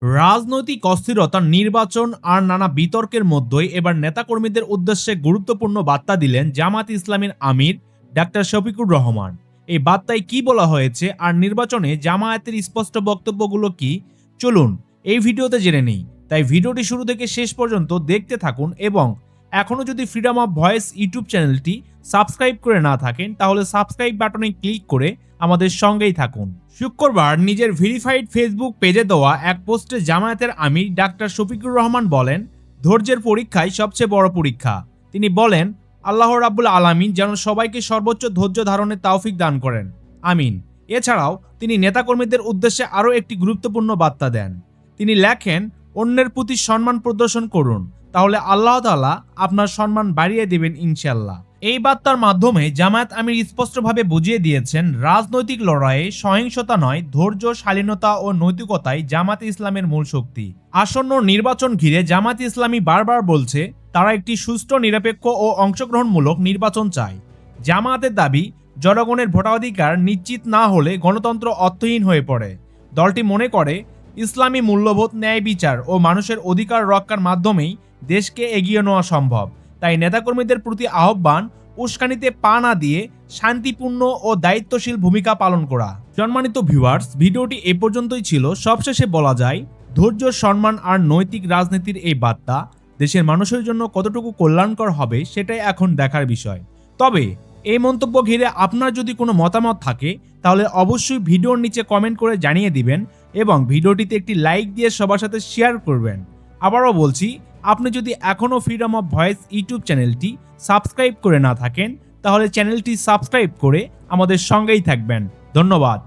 রাজনৈতিক অস্থিরতা, নির্বাচন আর নানা বিতর্কের মধ্যেই এবার নেতাকর্মীদের উদ্দেশ্যে গুরুত্বপূর্ণ বার্তা দিলেন জামাত ইসলামীর আমির ডাক্তার শফিকুর রহমান। এই বার্তায় কি বলা হয়েছে আর নির্বাচনে জামায়াতের স্পষ্ট বক্তব্যগুলো কি, চলুন এই ভিডিওতে জেনে নেই। তাই ভিডিওটি শুরু থেকে শেষ পর্যন্ত দেখতে থাকুন এবং এখনও যদি ফ্রিডম অফ ভয়েস ইউটিউব চ্যানেলটি সাবস্ক্রাইব করে না থাকেন তাহলে সাবস্ক্রাইব বাটনে ক্লিক করে আমাদের সঙ্গেই থাকুন। শুক্রবার নিজের ভেরিফাইড ফেসবুক পেজে দেওয়া এক পোস্টে জামায়াতের আমির ডাক্তার শফিকুর রহমান বলেন, ধৈর্যের পরীক্ষাই সবচেয়ে বড় পরীক্ষা। তিনি বলেন, আল্লাহ রাব্বুল আলামিন যেন সবাইকে সর্বোচ্চ ধৈর্য ধারণের তৌফিক দান করেন, আমিন। এছাড়াও তিনি নেতাকর্মীদের উদ্দেশ্যে আরও একটি গুরুত্বপূর্ণ বার্তা দেন। তিনি লেখেন, অন্যের প্রতি সম্মান প্রদর্শন করুন, তাহলে আল্লাহ তাআলা আপনার সম্মান বাড়িয়ে দেবেন ইনশাআল্লাহ। এই বার্তার মাধ্যমে জামায়াত আমির স্পষ্টভাবে বুঝিয়ে দিয়েছেন, রাজনৈতিক লড়াইয়ে সহিংসতা নয়, ধৈর্য, শালীনতা ও নৈতিকতাই জামাত ইসলামের মূল শক্তি। আসন্ন নির্বাচন ঘিরে জামাত ইসলামী বারবার বলছে তারা একটি সুষ্ঠু, নিরপেক্ষ ও অংশগ্রহণমূলক নির্বাচন চায়। জামায়াতের দাবি, জনগণের ভোটাধিকার নিশ্চিত না হলে গণতন্ত্র অর্থহীন হয়ে পড়ে। দলটি মনে করে ইসলামী মূল্যবোধ, ন্যায় বিচার ও মানুষের অধিকার রক্ষার মাধ্যমেই দেশকে এগিয়ে নেওয়া সম্ভব। তাই নেতাকর্মীদের প্রতি আহ্বান, উস্কানিতে পা না দিয়ে শান্তিপূর্ণ ও দায়িত্বশীল ভূমিকা পালন করা। সম্মানিত ভিউয়ার্স, ভিডিওটি এ পর্যন্তই ছিল। সবশেষে বলা যায়, ধৈর্য, সম্মান আর নৈতিক রাজনীতির এই বার্তা দেশের মানুষের জন্য কতটুকু কল্যাণকর হবে সেটাই এখন দেখার বিষয়। তবে এই মন্তব্য ঘিরে আপনার যদি কোনো মতামত থাকে তাহলে অবশ্যই ভিডিওর নিচে কমেন্ট করে জানিয়ে দিবেন এবং ভিডিওটিতে একটি লাইক দিয়ে সবার সাথে শেয়ার করবেন। আবারও বলছি, আপনি যদি এখনও ফ্রিডম অফ ভয়েস ইউটিউব চ্যানেলটি সাবস্ক্রাইব করে না থাকেন তাহলে চ্যানেলটি সাবস্ক্রাইব করে আমাদের সঙ্গেই থাকবেন। ধন্যবাদ।